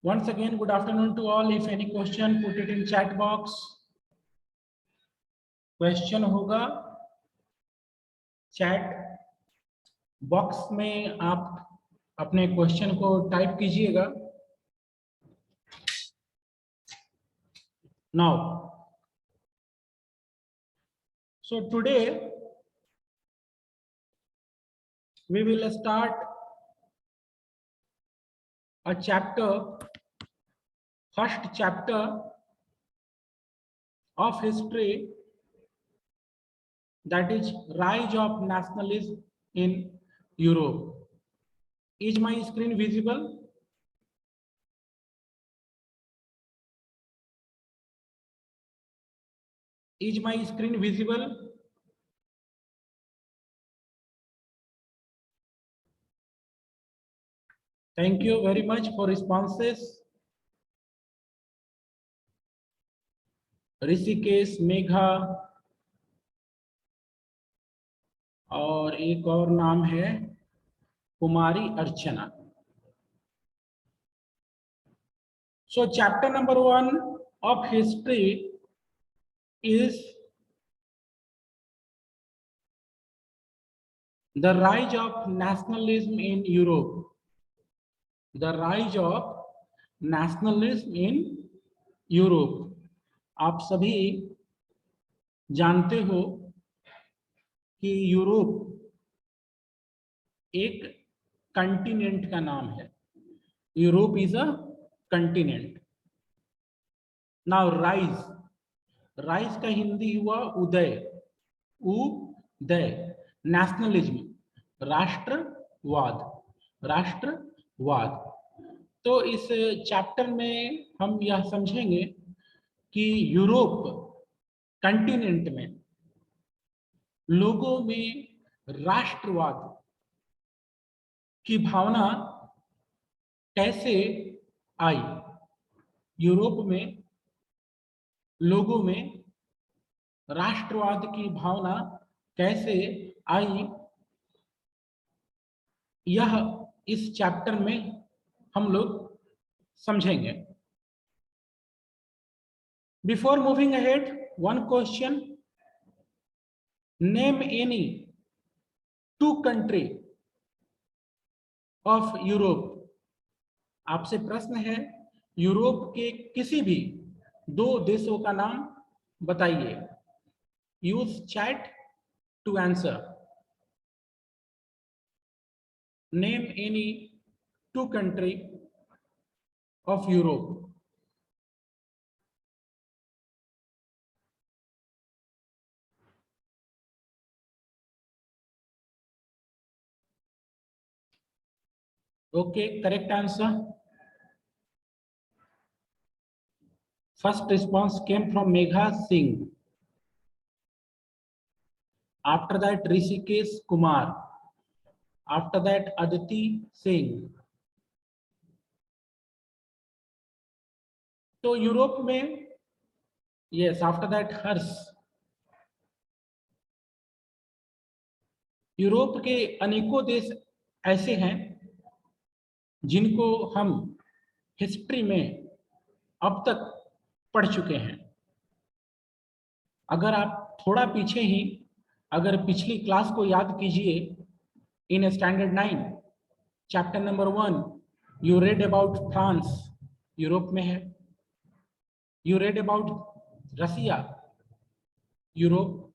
Once again, good afternoon to all. If any question, put it in chat box. Question होगा chat box में, आप अपने question को type कीजिएगा. Now, so today we will start a chapter, first chapter of history, that is rise of nationalism in Europe. Is my screen visible? Is my screen visible? Thank you very much for responses. Rishikesh, Megha और एक और नाम है कुमारी अर्चना. So chapter number 1 of history is the rise of nationalism in Europe. The rise of nationalism in Europe. आप सभी जानते हो कि यूरोप एक कंटिनेंट का नाम है. Europe is a continent. Now rise, rise का हिंदी हुआ उदय, उदय. नेशनलिज्म, राष्ट्रवाद, राष्ट्रवाद. तो इस चैप्टर में हम यह समझेंगे कि यूरोप कंटिनेंट में लोगों में राष्ट्रवाद की भावना कैसे आई. यूरोप में लोगों में राष्ट्रवाद की भावना कैसे आई, यह इस चैप्टर में हम लोग समझेंगे. Before moving ahead, one question: name any two country of Europe. आपसे प्रश्न है, यूरोप के किसी भी दो देशों का नाम बताइए. Use chat to answer. Name any two country of Europe. Okay, correct answer. First response came from Megha Singh. After that, Rishikesh Kumar. After that, Aditi Singh. तो यूरोप में, yes, after that, Harsh. Europe के अनेकों देश ऐसे हैं जिनको हम history में अब तक पढ़ चुके हैं. अगर आप थोड़ा पीछे ही, अगर पिछली क्लास को याद कीजिए, in standard 9 chapter number 1 you read about France, Europe में है. You read about Russia, Europe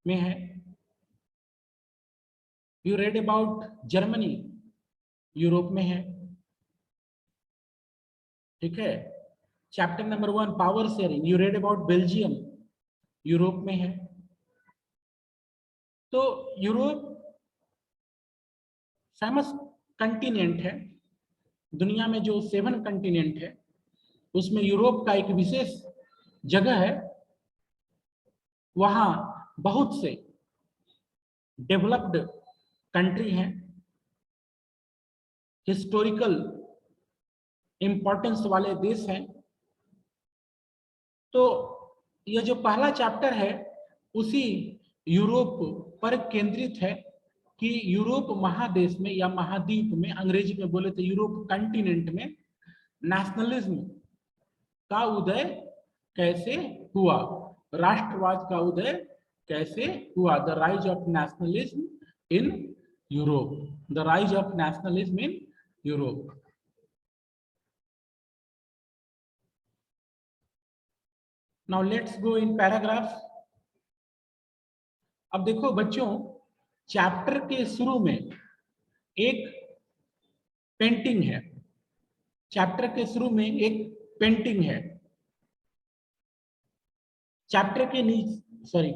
में है. You read about Germany, Europe में है. ठीक है. Chapter number 1 power sharing, you read about Belgium, Europe में है. तो यूरोप फेमस कंटिनेंट है. दुनिया में जो 7 कंटिनेंट है उसमें यूरोप का एक विशेष जगह है. वहां बहुत से डेवलप्ड कंट्री हैं, हिस्टोरिकल इंपॉर्टेंस वाले देश हैं. तो यह जो पहला चैप्टर है उसी यूरोप पर केंद्रित है कि यूरोप महादेश में या महाद्वीप में, अंग्रेजी में बोले तो यूरोप कंटिनेंट में नेशनलिज्म का उदय कैसे हुआ, राष्ट्रवाद का उदय कैसे हुआ, the rise of nationalism in Europe, the rise of nationalism in Europe. Now let's go in paragraph. अब देखो बच्चों, चैप्टर के शुरू में एक पेंटिंग है, चैप्टर के शुरू में एक पेंटिंग है, चैप्टर के नीचे सॉरी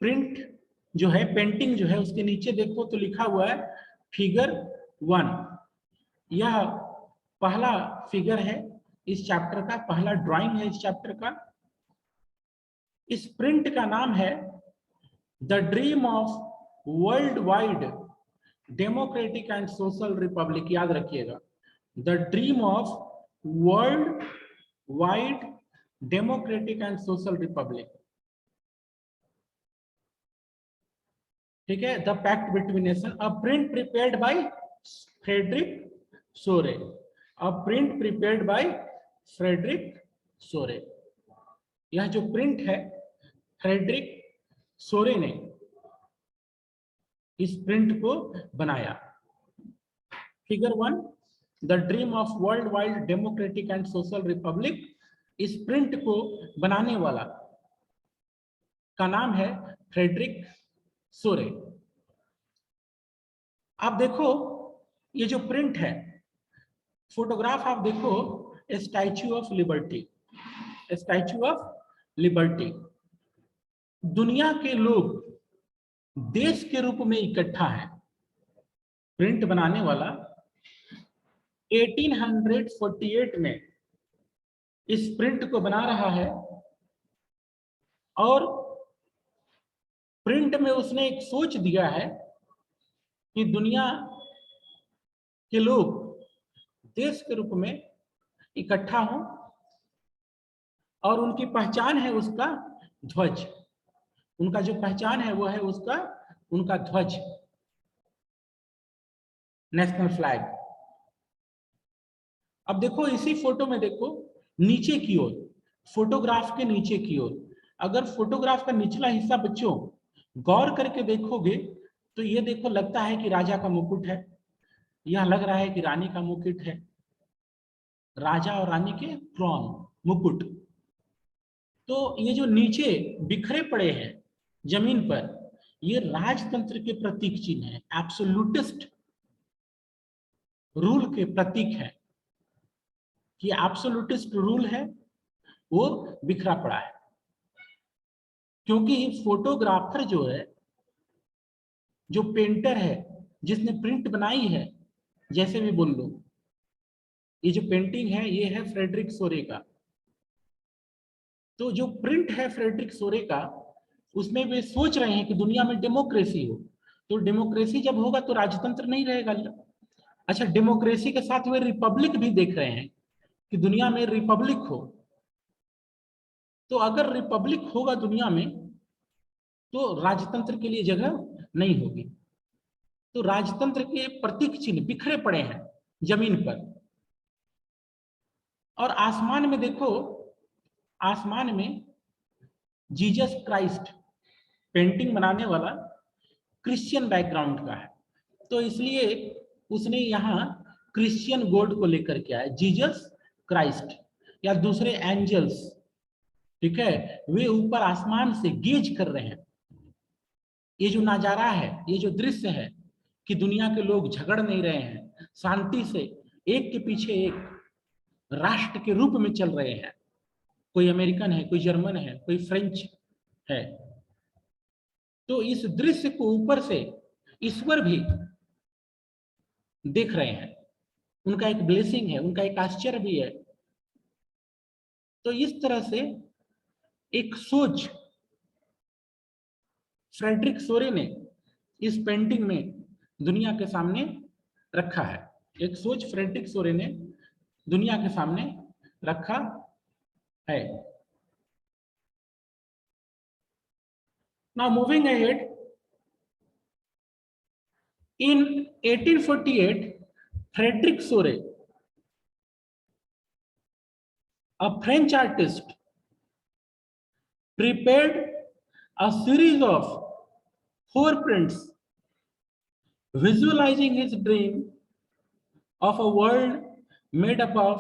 प्रिंट जो है, पेंटिंग जो है उसके नीचे देखो तो लिखा हुआ है फिगर 1। यह पहला फिगर है इस चैप्टर का, पहला ड्राइंग है इस चैप्टर का। इस प्रिंट का नाम है the dream of world wide democratic and social republic. याद रखिएगा, the dream of world wide democratic and social republic. ठीक है, the pact between nation, a print prepared by Frederic Sorrieu, a print prepared by Frederic Sorrieu. यह जो print है Frederick सोरे ने इस प्रिंट को बनाया। Figure 1, the dream of world wide democratic and social Republic. इस प्रिंट को बनाने वाला का नाम है फ्रेडरिक सोरे। आप देखो ये जो प्रिंट है, फोटोग्राफ आप देखो, statue of liberty, statue of liberty. दुनिया के लोग देश के रूप में इकट्ठा है। प्रिंट बनाने वाला 1848 में इस प्रिंट को बना रहा है और प्रिंट में उसने एक सोच दिया है कि दुनिया के लोग देश के रूप में इकट्ठा हों और उनकी पहचान है उसका ध्वज। उनका जो पहचान है वो है उसका उनका ध्वज, नेशनल फ्लैग। अब देखो इसी फोटो में देखो नीचे की ओर, फोटोग्राफ के नीचे की ओर, अगर फोटोग्राफ का निचला हिस्सा बच्चों गौर करके देखोगे तो ये देखो लगता है कि राजा का मुकुट है, यह लग रहा है कि रानी का मुकुट है, राजा और रानी के क्रॉन, मुकुट। तो ये जो नीचे बिखरे पड़े हैं जमीन पर, ये राजतंत्र के प्रतीक चिन्ह है, एब्सोल्यूटिस्ट रूल के प्रतीक है कि एब्सोल्यूटिस्ट रूल है वो बिखरा पड़ा है। क्योंकि फोटोग्राफर जो है, जो पेंटर है, जिसने प्रिंट बनाई है, जैसे भी बोल लो, ये जो पेंटिंग है ये है फ्रेडरिक सोरे का। तो जो प्रिंट है फ्रेडरिक सोरे का, उसमें वे सोच रहे हैं कि दुनिया में डेमोक्रेसी हो। तो डेमोक्रेसी जब होगा तो राजतंत्र नहीं रहेगा। अच्छा, डेमोक्रेसी के साथ वे रिपब्लिक भी देख रहे हैं कि दुनिया में रिपब्लिक हो। तो अगर रिपब्लिक होगा दुनिया में तो राजतंत्र के लिए जगह नहीं होगी। तो राजतंत्र के प्रतीक चिन्ह बिखरे पड़े हैं जमीन पर। और आसमान में देखो, आसमान में जीसस क्राइस्ट, पेंटिंग बनाने वाला क्रिश्चियन बैकग्राउंड का है, तो इसलिए उसने यहाँ क्रिश्चियन गॉड को लेकर के आया, जीसस क्राइस्ट या दूसरे एंजल्स। ठीक है, वे ऊपर आसमान से गेज कर रहे हैं। ये जो नजारा है, ये जो दृश्य है कि दुनिया के लोग झगड़ नहीं रहे हैं, शांति से एक के पीछे एक राष्ट्र के रूप में चल रहे हैं। कोई अमेरिकन है, कोई जर्मन है, कोई फ्रेंच है। तो इस दृश्य को ऊपर से ईश्वर भी देख रहे हैं, उनका एक ब्लेसिंग है, उनका एक आश्चर्य भी है। तो इस तरह से एक सोच फ्रेडरिक सोरे ने इस पेंटिंग में दुनिया के सामने रखा है। एक सोच फ्रेडरिक सोरे ने दुनिया के सामने रखा है। Now moving ahead, in 1848, Frederick सोरे a French artist prepared a series of 4 prints visualizing his dream of a world made up of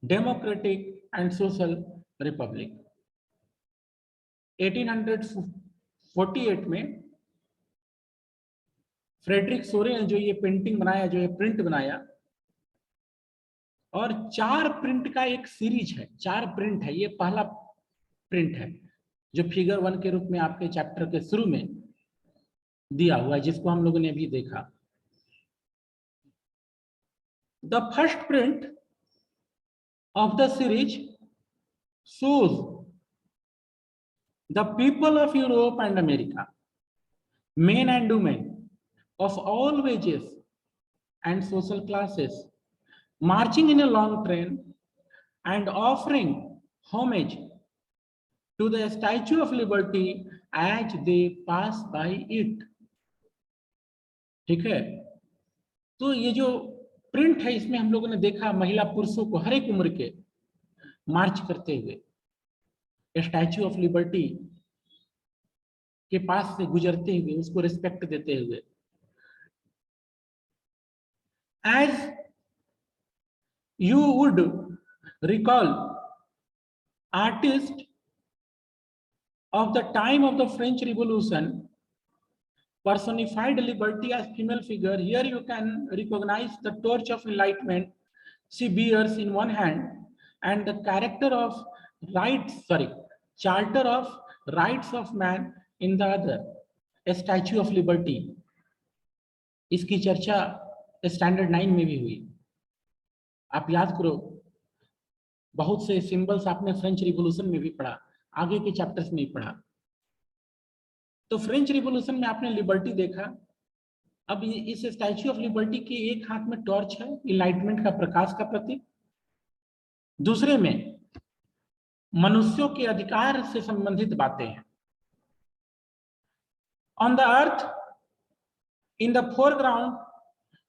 democratic and social republic. 1848 में फ्रेडरिक सोरे ने जो ये पेंटिंग बनाया, जो ये प्रिंट बनाया, और 4 प्रिंट का एक सीरीज है, 4 प्रिंट है। ये पहला प्रिंट है जो फिगर 1 के रूप में आपके चैप्टर के शुरू में दिया हुआ है, जिसको हम लोगों ने अभी देखा। The first print of the series shows the people of Europe and America, men and women of all ages and social classes, marching in a long train and offering homage to the Statue of Liberty as they pass by it. ठीक है, तो ये जो print है इसमें हम लोगों ने देखा महिला पुरुषों को हर एक उम्र के मार्च करते हुए स्टैच्यू ऑफ लिबर्टी के पास से गुजरते हुए, उसको रिस्पेक्ट देते हुए। As you would recall, artists of the time of the French Revolution personified liberty as female figure. Here you can recognize the torch of enlightenment she bears in one hand and the Charter of Rights of Man in the other, a Statue of Liberty. इसकी चर्चा standard 9 में भी हुई। आप याद करो, बहुत से सिंबल्स आपने फ्रेंच रिवॉल्यूशन में भी पढ़ा, आगे के चैप्टर्स में भी पढ़ा। तो फ्रेंच रिवॉल्यूशन में आपने लिबर्टी देखा। अब इस स्टैच्यू ऑफ लिबर्टी के एक हाथ में टॉर्च है, इनलाइटमेंट का, प्रकाश का प्रतीक, दूसरे में मनुष्यों के अधिकार से संबंधित बातें हैं। On the earth, in the foreground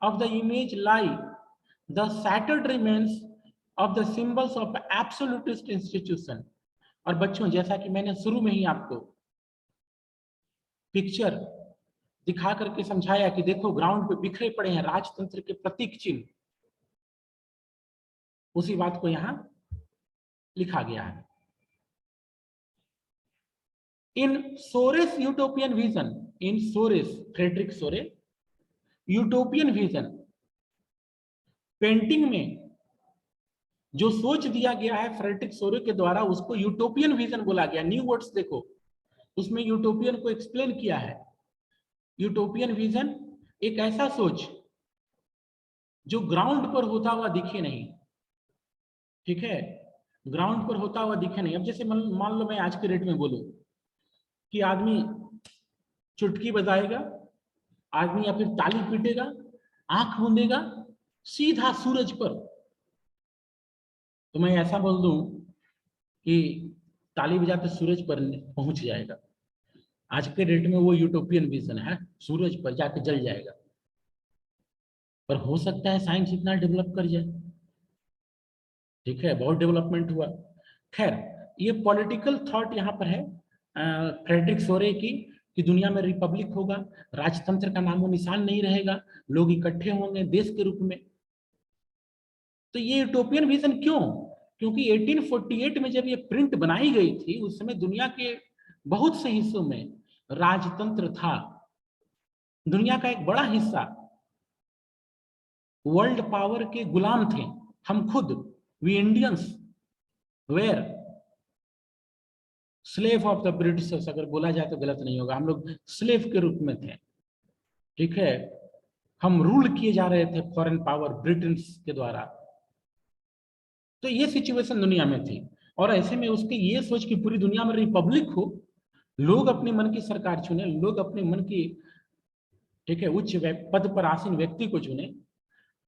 of the image lie the shattered remains of the symbols of absolutist institution. और बच्चों, जैसा कि मैंने शुरू में ही आपको पिक्चर दिखा करके समझाया कि देखो ग्राउंड पे बिखरे पड़े हैं राजतंत्र के प्रतीक चिन्ह, उसी बात को यहां लिखा गया है। In Sore's utopian vision, in Sore's, Frederic Sorrieu, utopian vision, painting में जो सोच दिया गया है फ्रेडरिक सोरे के द्वारा, उसको यूटोपियन विजन बोला गया। न्यू वर्ड्स देखो, उसमें यूटोपियन को एक्सप्लेन किया है। यूटोपियन विजन एक ऐसा सोच जो ग्राउंड पर होता हुआ दिखे नहीं, ठीक है, ग्राउंड पर होता हुआ दिखे नहीं। अब जैसे मान लो मैं आज के रेट में बोलूं कि आदमी चुटकी बजाएगा, आदमी या फिर ताली पीटेगा, आंख मूंदेगा सीधा सूरज पर, तो मैं ऐसा बोल दूं कि ताली बजाते सूरज पर पहुंच जाएगा। आज के डेट में वो यूटोपियन विजन है, सूरज पर जाके जल जाएगा। पर हो सकता है साइंस इतना डेवलप कर जाए, ठीक है, बहुत डेवलपमेंट हुआ। खैर, ये पॉलिटिकल थॉट यहाँ पर है फ्रेडरिक सोरे की, कि दुनिया में रिपब्लिक होगा, राजतंत्र का नामो निशान नहीं रहेगा, लोग इकट्ठे होंगे देश के रूप में। तो ये यूटोपियन विजन क्यों? क्योंकि 1848 में जब ये प्रिंट बनाई गई थी, उस समय दुनिया के बहुत से हिस्सों में राजतंत्र था। दुनिया का एक बड़ा हिस्सा वर्ल्ड पावर के गुलाम थे। हम खुद, we Indians were slave of the Britishers, अगर बोला जाए तो गलत नहीं होगा, हम लोग स्लेव के रूप में थे, ठीक है, हम रूल किए जा रहे थे फॉरेन पावर ब्रिटेन के द्वारा। तो ये सिचुएशन दुनिया में थी, और ऐसे में उसकी ये सोच कि पूरी दुनिया में रिपब्लिक हो, लोग अपने मन की सरकार चुने, लोग अपने मन की, ठीक है, उच्च पद पर आसीन व्यक्ति को चुने।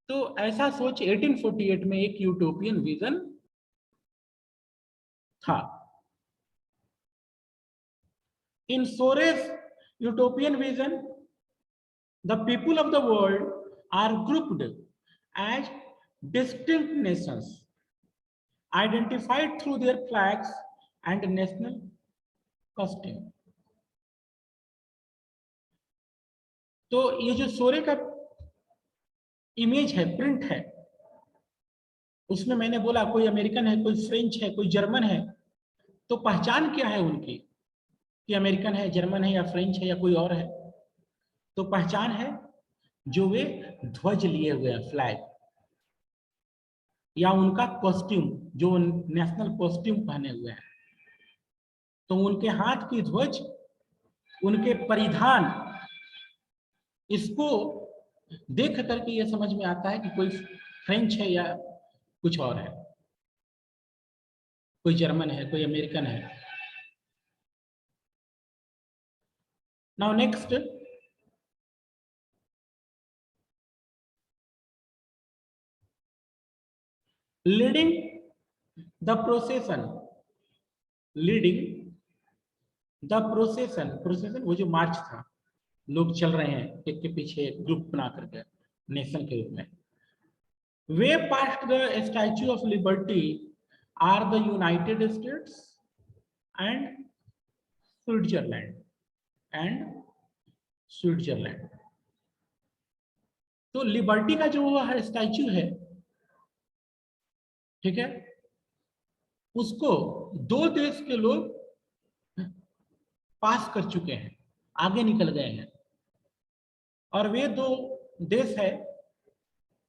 तो ऐसा सोच 1848 में एक यूटोपियन विजन था। In Sore's utopian vision, the people of the world are grouped as distinct nations identified through their flags and national costume. तो ये जो सोरे का इमेज है, प्रिंट है, उसमें मैंने बोला कोई अमेरिकन है, कोई फ्रेंच है, कोई जर्मन है, तो पहचान क्या है उनकी कि अमेरिकन है, जर्मन है या फ्रेंच है या कोई और है? तो पहचान है जो वे ध्वज लिए हुए हैं, फ्लैग, या उनका कॉस्ट्यूम, जो नेशनल कॉस्ट्यूम पहने हुए हैं। तो उनके हाथ की ध्वज, उनके परिधान, इसको देख करके ये समझ में आता है कि कोई फ्रेंच है या कुछ और है, कोई जर्मन है, कोई अमेरिकन है। Now next, leading the procession, leading the procession, procession वो जो मार्च था, लोग चल रहे हैं एक के पीछे ग्रुप बना करके नेशन के रूप में। Way past the statue of liberty or the United States and Switzerland, and Switzerland. तो लिबर्टी का जो है स्टैच्यू है, ठीक है, उसको दो देश के लोग पास कर चुके हैं, आगे निकल गए हैं। और वे दो देश है,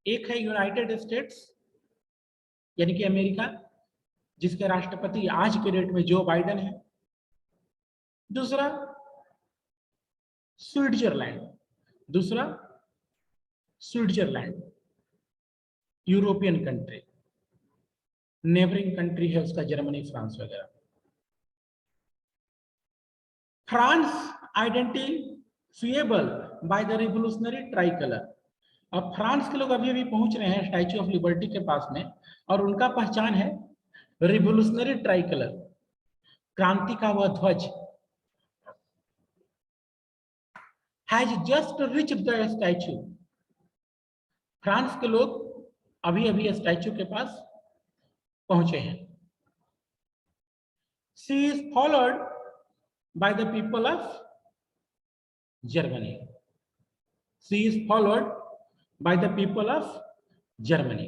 एक है यूनाइटेड स्टेट्स यानी कि अमेरिका, जिसके राष्ट्रपति आज के डेट में जो बाइडेन है। दूसरा स्विट्जरलैंड, दूसरा Switzerland European country, neighbouring country है उसका, जर्मनी, फ्रांस वगैरह। France identifiable by the revolutionary try colour. अब फ्रांस के लोग अभी अभी पहुंच रहे हैं स्टैच्यू ऑफ लिबर्टी के पास में, और उनका पहचान है रिवोल्यूशनरी ट्राई कलर, क्रांति का वह ध्वज। Has just reached the statue, France के लोग अभी अभी स्टैच्यू के पास पहुंचे हैं। She is followed by the people of Germany, she is followed by the people of Germany.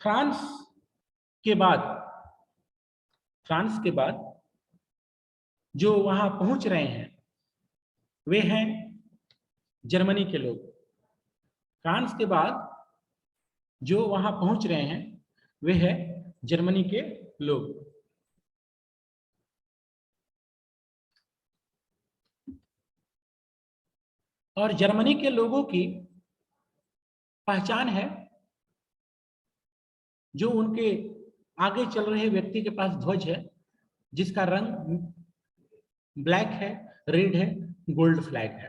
France के बाद, फ्रांस के बाद जो वहां पहुंच रहे हैं वे हैं जर्मनी के लोग। फ्रांस के बाद जो वहां पहुंच रहे हैं वे हैं जर्मनी के लोग। और जर्मनी के लोगों की पहचान है, जो उनके आगे चल रहे व्यक्ति के पास ध्वज है, जिसका रंग ब्लैक है, रेड है, गोल्ड फ्लैग है,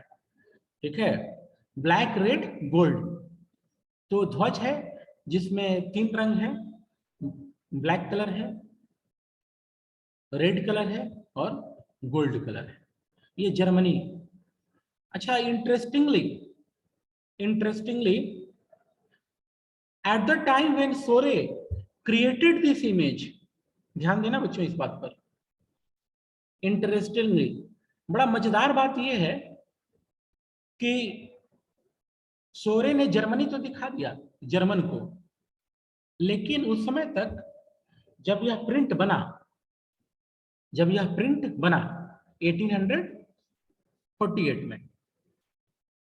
ठीक है, ब्लैक, रेड, गोल्ड। तो ध्वज है जिसमें तीन रंग है, ब्लैक कलर है, रेड कलर है और गोल्ड कलर है। ये जर्मनी। अच्छा, interestingly at the time when सोरे क्रिएटेड दिस इमेज, ध्यान देना बच्चों इस बात पर, इंटरेस्टिंगली, बड़ा मजेदार बात यह है कि सोरे ने जर्मनी तो दिखा दिया, जर्मन को, लेकिन उस समय तक जब यह प्रिंट बना, 1848 में,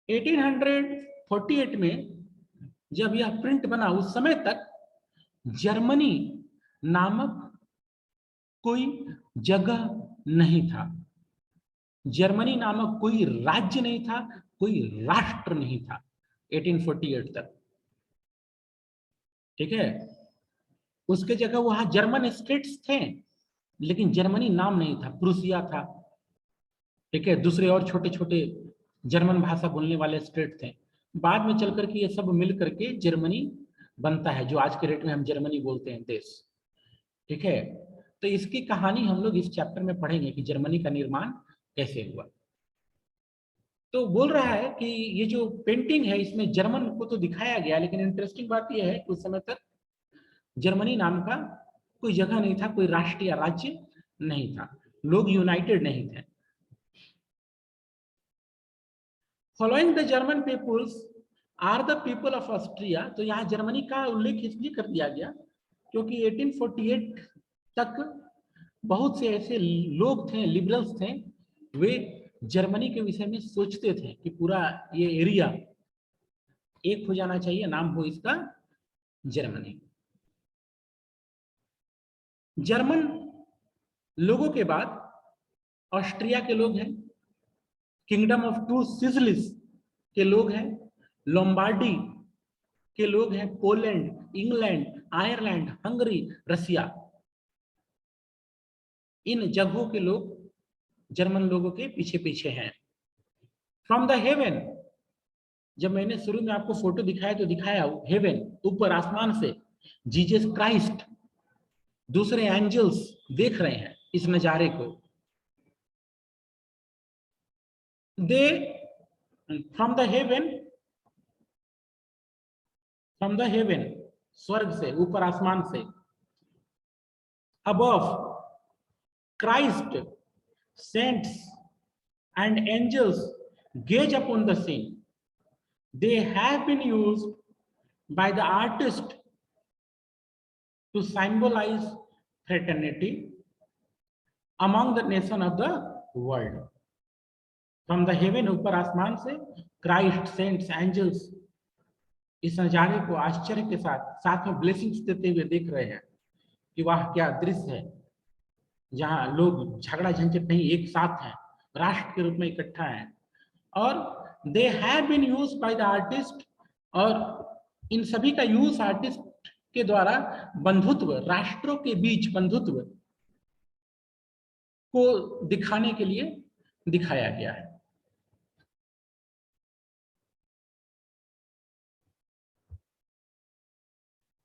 1848 में जब यह प्रिंट बना, उस समय तक जर्मनी नामक कोई जगह नहीं था, जर्मनी नामक कोई राज्य नहीं था, कोई राष्ट्र नहीं था 1848 तक, ठीक है। उसके जगह वहां जर्मन स्टेट्स थे, लेकिन जर्मनी नाम नहीं था, प्रूसिया था, ठीक है, दूसरे और छोटे छोटे जर्मन भाषा बोलने वाले स्टेट थे। बाद में चल करके ये सब मिल करके जर्मनी बनता है, जो आज के डेट में हम जर्मनी बोलते हैं देश, ठीक है। तो इसकी कहानी हम लोग इस चैप्टर में पढ़ेंगे कि जर्मनी का निर्माण कैसे हुआ। तो बोल रहा है कि ये जो पेंटिंग है इसमें जर्मन को तो दिखाया गया, लेकिन इंटरेस्टिंग बात यह है कि उस समय तक जर्मनी नाम का कोई जगह नहीं था, कोई राष्ट्र या राज्य नहीं था, लोग यूनाइटेड नहीं थे। Following the German peoples are the people of Austria. तो यहाँ जर्मनी का उल्लेख इसलिए कर दिया गया क्योंकि 1848 तक बहुत से ऐसे लोग थे, लिबरल्स थे, वे जर्मनी के विषय में सोचते थे कि पूरा ये एरिया एक हो जाना चाहिए, नाम हो इसका जर्मनी। जर्मन लोगों के बाद ऑस्ट्रिया के लोग हैं, किंगडम ऑफ टू सिसिलीज के लोग हैं, लोम्बार्डी के लोग हैं, पोलैंड, इंग्लैंड, आयरलैंड, हंगरी, रसिया, इन जगहों के लोग जर्मन लोगों के पीछे पीछे हैं। फ्रॉम द हेवन, जब मैंने शुरू में आपको फोटो दिखाया तो दिखाया हेवन, ऊपर आसमान से जीसस क्राइस्ट, दूसरे एंजल्स देख रहे हैं इस नजारे को। दे फ्रॉम द हेवन, स्वर्ग से, ऊपर आसमान से, above Christ, saints and angels gaze upon the scene. They have been used by the artist to symbolize fraternity among the nation of the world. From the heaven, ऊपर आसमान से Christ, saints, angels इस नजारे को आश्चर्य के साथ में ब्लेसिंग्स देते हुए देख रहे हैं कि वाह क्या दृश्य है, जहां लोग झगड़ा झंझट नहीं, एक साथ हैं, राष्ट्र के रूप में इकट्ठा हैं। और they have been used by the artist, और इन सभी का यूज आर्टिस्ट के द्वारा बंधुत्व, राष्ट्रों के बीच बंधुत्व को दिखाने के लिए दिखाया गया है।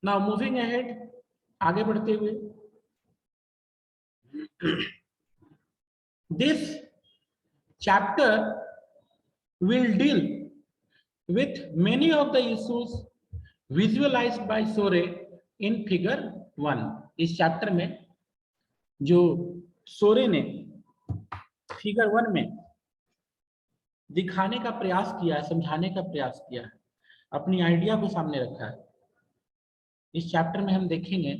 नाउ मूविंग अहेड, आगे बढ़ते हुए, this chapter will deal with many of the issues visualized by Sore in figure 1. इस चैप्टर में जो सोरे ने फिगर 1 में दिखाने का प्रयास किया है, समझाने का प्रयास किया है, अपनी आइडिया को सामने रखा है, इस चैप्टर में हम देखेंगे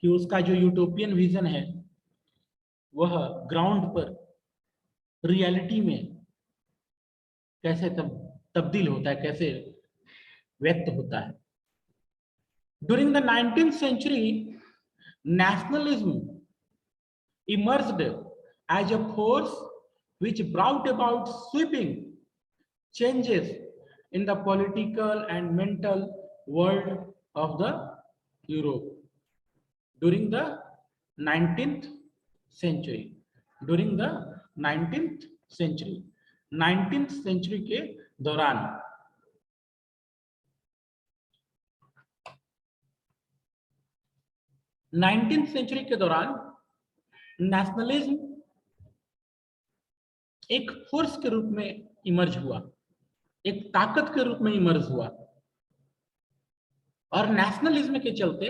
कि उसका जो यूटोपियन विजन है वह ग्राउंड पर रियलिटी में कैसे तब्दील होता है, कैसे व्यक्त होता है। During the 19th century, nationalism emerged as a force which brought about sweeping changes in the political and mental world of the Europe. During the 19th century, during the 19th century, 19th century के दौरान nationalism एक force के रूप में emerge हुआ, एक ताकत के रूप में इमर्ज हुआ, और नेशनलिज्म के चलते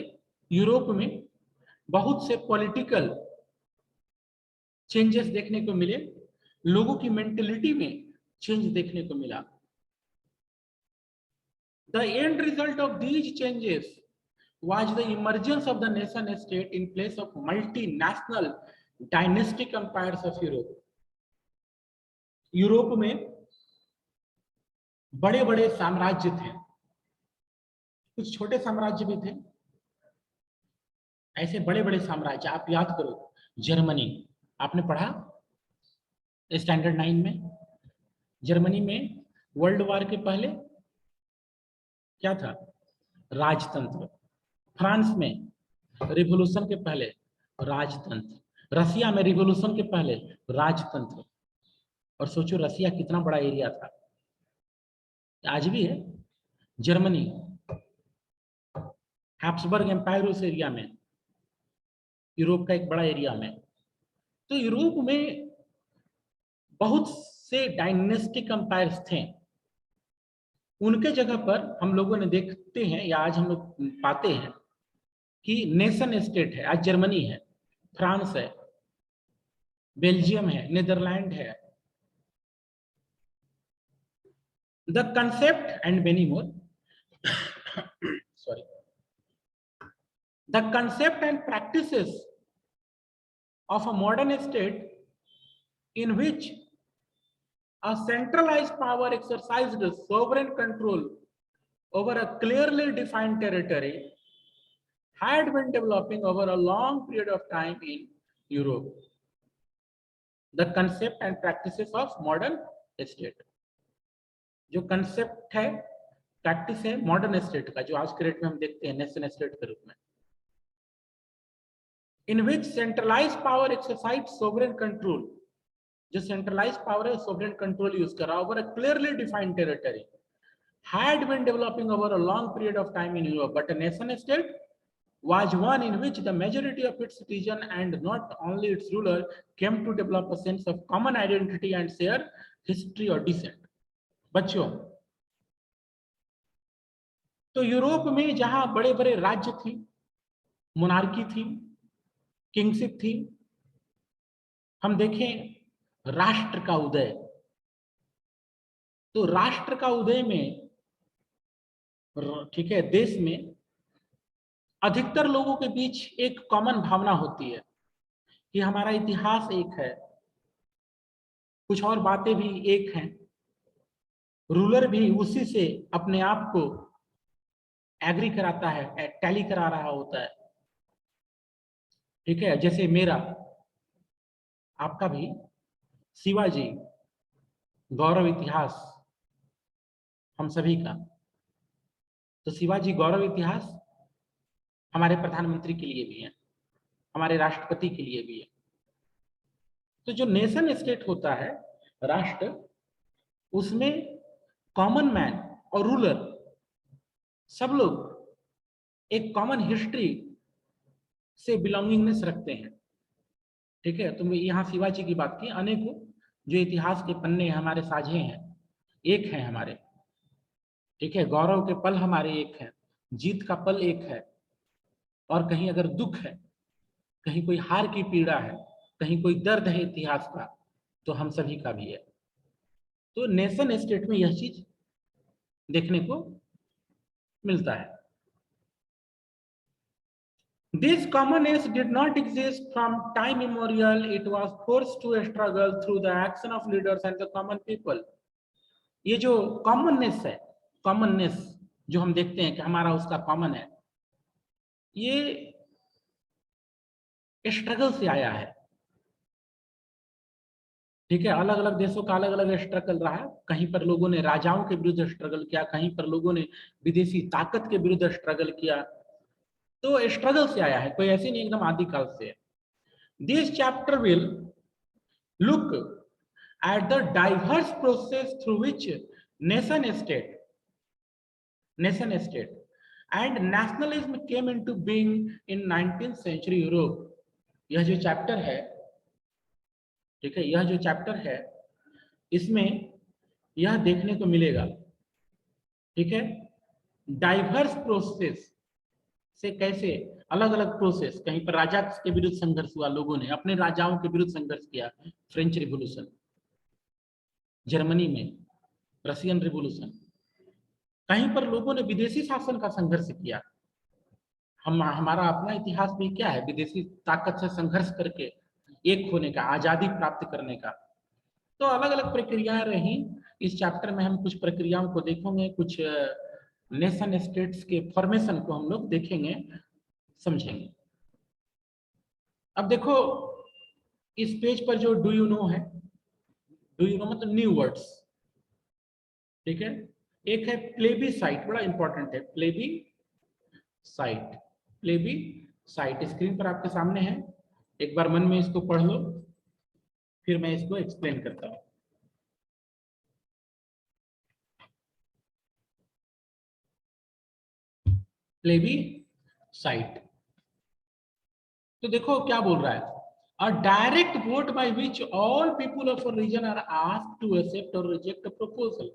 यूरोप में बहुत से पॉलिटिकल चेंजेस देखने को मिले, लोगों की मेंटेलिटी में चेंज देखने को मिला। The end result of these changes was the emergence of the nation state in place of multinational dynastic empires of Europe. Europe में बड़े बड़े साम्राज्य थे, कुछ छोटे साम्राज्य भी थे, ऐसे बड़े बड़े साम्राज्य। आप याद करो, जर्मनी आपने पढ़ा स्टैंडर्ड 9 में, जर्मनी में वर्ल्ड वॉर के पहले क्या था? राजतंत्र। फ्रांस में रिवॉल्यूशन के पहले राजतंत्र, रसिया में रिवॉल्यूशन के पहले राजतंत्र। और सोचो रसिया कितना बड़ा एरिया था, आज भी है। जर्मनी, हैब्सबर्ग एम्पायर उस एरिया में, यूरोप का एक बड़ा एरिया में। तो यूरोप में बहुत से डायनेस्टिक एम्पायर्स थे, उनके जगह पर हम लोगों ने देखते हैं या आज हम लोग पाते हैं कि नेशन स्टेट है। आज जर्मनी है, फ्रांस है, बेल्जियम है, नीदरलैंड है। The concept and many more sorry, the concept and practices of a modern state in which a centralized power exercised sovereign control over a clearly defined territory had been developing over a long period of time in Europe. The concept and practices of modern state. जो concept है, practice है modern state का, जो आज के date में हम देखते हैं नेशन स्टेट के रूप में, in which centralized power exercised sovereign control, जो centralized power है sovereign control use कर रहा over a clearly defined territory, had been developing over a long period of time in Europe, but a nation state was one in which the majority of its citizens and not only its ruler came to develop a sense of common identity and share history or descent. बच्चों, तो Europe में जहां बड़े बड़े राज्य थी, monarchy थी, kingship थी, हम देखें राष्ट्र का उदय, तो राष्ट्र का उदय में, ठीक है, देश में अधिकतर लोगों के बीच एक कॉमन भावना होती है कि हमारा इतिहास एक है, कुछ और बातें भी एक हैं, रूलर भी उसी से अपने आप को एग्री कराता है, टैली करा रहा होता है, ठीक है। जैसे मेरा, आपका भी शिवाजी गौरव इतिहास हम सभी का, तो शिवाजी गौरव इतिहास हमारे प्रधानमंत्री के लिए भी है, हमारे राष्ट्रपति के लिए भी है। तो जो नेशन स्टेट होता है, राष्ट्र, उसमें कॉमन मैन और रूलर सब लोग एक कॉमन हिस्ट्री से बिलोंगिंगनेस रखते हैं, ठीक है। तो यहाँ शिवाजी की बात की, अनेकों जो इतिहास के पन्ने हमारे साझे हैं, एक हैं हमारे, ठीक है। गौरव के पल हमारे एक हैं, जीत का पल एक है, और कहीं अगर दुख है, कहीं कोई हार की पीड़ा है, कहीं कोई दर्द है इतिहास का, तो हम सभी का भी है। तो नेशन स्टेट में यह चीज देखने को मिलता है। This commonness did not exist from time immemorial. It was forced to struggle through the action of leaders and the common people. ये जो कॉमननेस है, कॉमननेस जो हम देखते हैं कि हमारा उसका कॉमन है, ये स्ट्रगल से आया है, ठीक है। अलग अलग देशों का अलग अलग स्ट्रगल रहा है। कहीं पर लोगों ने राजाओं के विरुद्ध स्ट्रगल किया, कहीं पर लोगों ने विदेशी ताकत के विरुद्ध स्ट्रगल किया। तो स्ट्रगल से आया है, कोई ऐसे नहीं एकदम आदिकाल से। This chapter will look at the diverse process through which nation state and nationalism came into being in 19th century Europe. यह जो चैप्टर है, ठीक है, यह जो चैप्टर है, इसमें यह देखने को मिलेगा, ठीक है, डाइवर्स प्रोसेस से कैसे अलग अलग प्रोसेस, कहीं पर राजा के विरुद्ध संघर्ष हुआ, लोगों ने अपने राजाओं के विरुद्ध संघर्ष किया, फ्रेंच रिवॉल्यूशन, जर्मनी में रशियन रिवॉल्यूशन, कहीं पर लोगों ने विदेशी शासन का संघर्ष किया। हमारा अपना इतिहास भी क्या है, विदेशी ताकत से संघर्ष करके एक होने का, आजादी प्राप्त करने का। तो अलग अलग प्रक्रियाएं रही। इस चैप्टर में हम कुछ प्रक्रियाओं को देखेंगे, कुछ नेशन स्टेट्स के फॉर्मेशन को हम लोग देखेंगे, समझेंगे। अब देखो इस पेज पर जो डू यू नो है, डू यू नो मतलब न्यू वर्ड्स, ठीक है। एक है प्लेबीसाइट, बड़ा इंपॉर्टेंट है, प्लेबीसाइट। प्लेबीसाइट स्क्रीन पर आपके सामने है, एक बार मन में इसको पढ़ लो, फिर मैं इसको एक्सप्लेन करता हूं। प्लेबीसाइट, तो देखो क्या बोल रहा है, a direct vote by which all people of a region are asked to accept और रिजेक्ट अ प्रपोजल।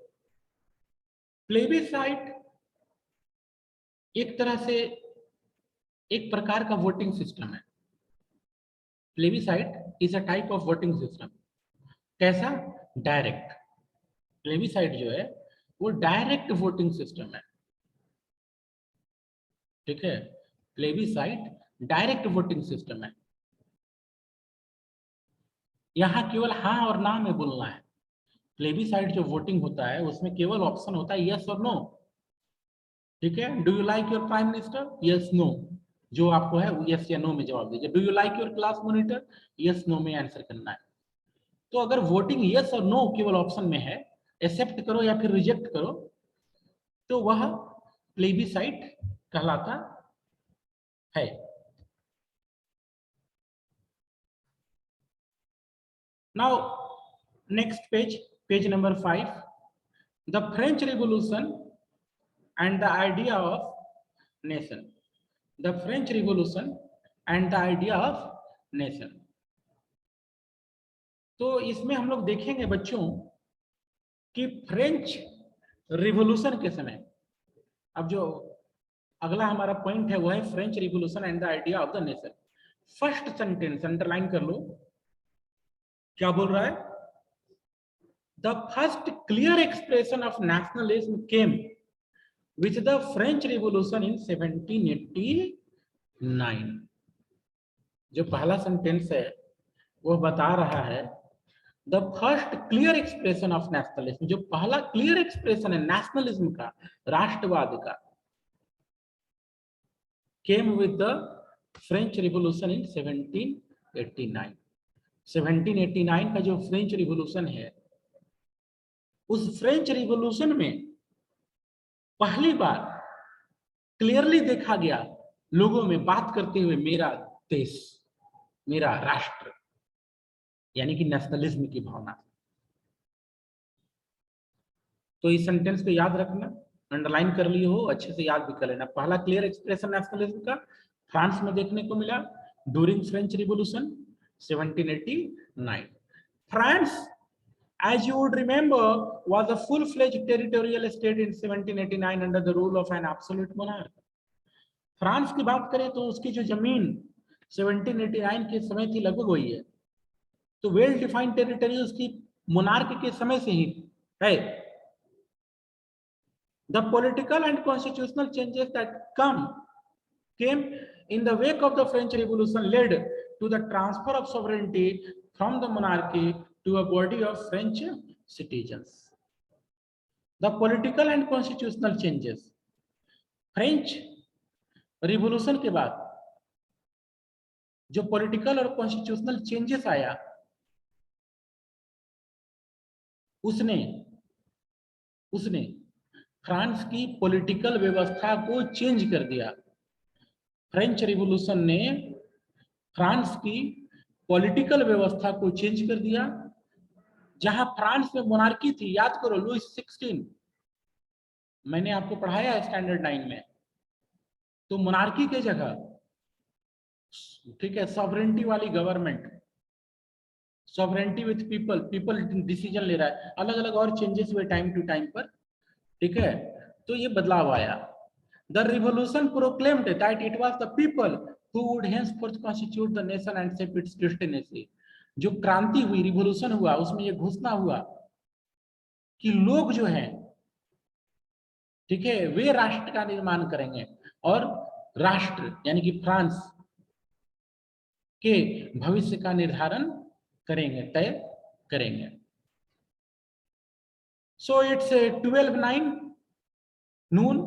प्लेबिसाइट एक तरह से एक प्रकार का वोटिंग सिस्टम है। Plebiscite is a type of voting system. कैसा? डायरेक्ट। प्लेबिसाइट जो है वो डायरेक्ट वोटिंग सिस्टम है, ठीक है। प्लेबिसाइट डायरेक्ट वोटिंग सिस्टम है। यहां केवल हाँ और ना में बोलना है। प्लेबिसाइट जो वोटिंग होता है उसमें केवल ऑप्शन होता है यस और नो, ठीक है। Do you like your prime minister? Yes no, जो आपको है यस या नो में जवाब दीजिए। Do you like your class monitor? Yes no में आंसर करना है। तो अगर वोटिंग यस और नो केवल ऑप्शन में है, एक्सेप्ट करो या फिर रिजेक्ट करो, तो वह प्लेबिसाइट कहलाता है। Now next page, page number 5, the French revolution and the idea of nation. The French revolution and the idea of nation. तो इसमें हम लोग देखेंगे बच्चों कि फ्रेंच रिवॉल्यूशन के समय, अब जो अगला हमारा पॉइंट है वो है French revolution and the idea of the nation. First sentence underline कर लो, क्या बोल रहा है? The first clear expression of nationalism came with the French revolution in 1789। जो पहला सेंटेंस है वो बता रहा है the first clear expression of nationalism, जो पहला क्लियर एक्सप्रेशन है नेशनलिज्म का, राष्ट्रवाद का, came with the French revolution in 1789। 1789 का जो फ्रेंच रिवॉल्यूशन है, उस फ्रेंच रिवॉल्यूशन में पहली बार क्लियरली देखा गया लोगों में बात करते हुए मेरा देश, मेरा राष्ट्र, यानी कि नेशनलिज्म की भावना। तो इस सेंटेंस को याद रखना, अंडरलाइन कर लिए हो, अच्छे से याद भी कर लेना। पहला क्लियर एक्सप्रेशन नेशनलिज्म का फ्रांस में देखने को मिला during French revolution 1789। France, as you would remember, was a full-fledged territorial state in 1789 under the rule of an absolute monarch. France की बात करें तो उसकी जो जमीन 1789 के समय थी लगभग वही है, तो वेल डिफाइंड टेरिटरी उसकी मोनार्क के समय से ही है। The political and constitutional changes that came in the wake of the French Revolution led to the transfer of sovereignty from the monarchy to a body of French citizens. The political and constitutional changes, French revolution के बाद जो political और constitutional changes आया, उसने France की political व्यवस्था को change कर दिया। फ्रेंच रिवॉल्यूशन ने फ्रांस की पॉलिटिकल व्यवस्था को चेंज कर दिया। जहां फ्रांस में मोनार्की थी, याद करो लुई 16, मैंने आपको पढ़ाया है स्टैंडर्ड 9 में, तो मोनार्की के जगह, ठीक है, सॉवरेंटी वाली government, sovereignty with people, people decision ले रहा है, अलग अलग और चेंजेस हुए टाइम टू टाइम पर, ठीक है। तो ये बदलाव आया। The revolution proclaimed that it was the people who would henceforth constitute the nation and shape its destiny. जो क्रांति हुई, रिवॉल्यूशन हुआ, उसमें ये घोषणा हुआ कि लोग जो हैं, ठीक है, वे राष्ट्र का निर्माण करेंगे और राष्ट्र यानी कि फ्रांस के भविष्य का निर्धारण करेंगे, तय करेंगे। So it's 12:09 noon,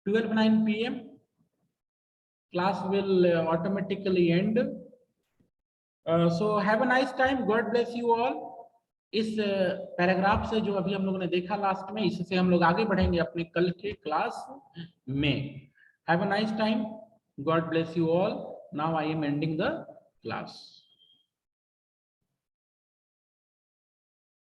12:09 p.m. Class will automatically end. So have a nice time. God bless you all. इस पैराग्राफ से जो अभी हम लोगों ने देखा लास्ट में, इससे हम लोग आगे बढ़ेंगे अपने कल के क्लास में। Have a nice time. God bless you all. Now I am ending the class.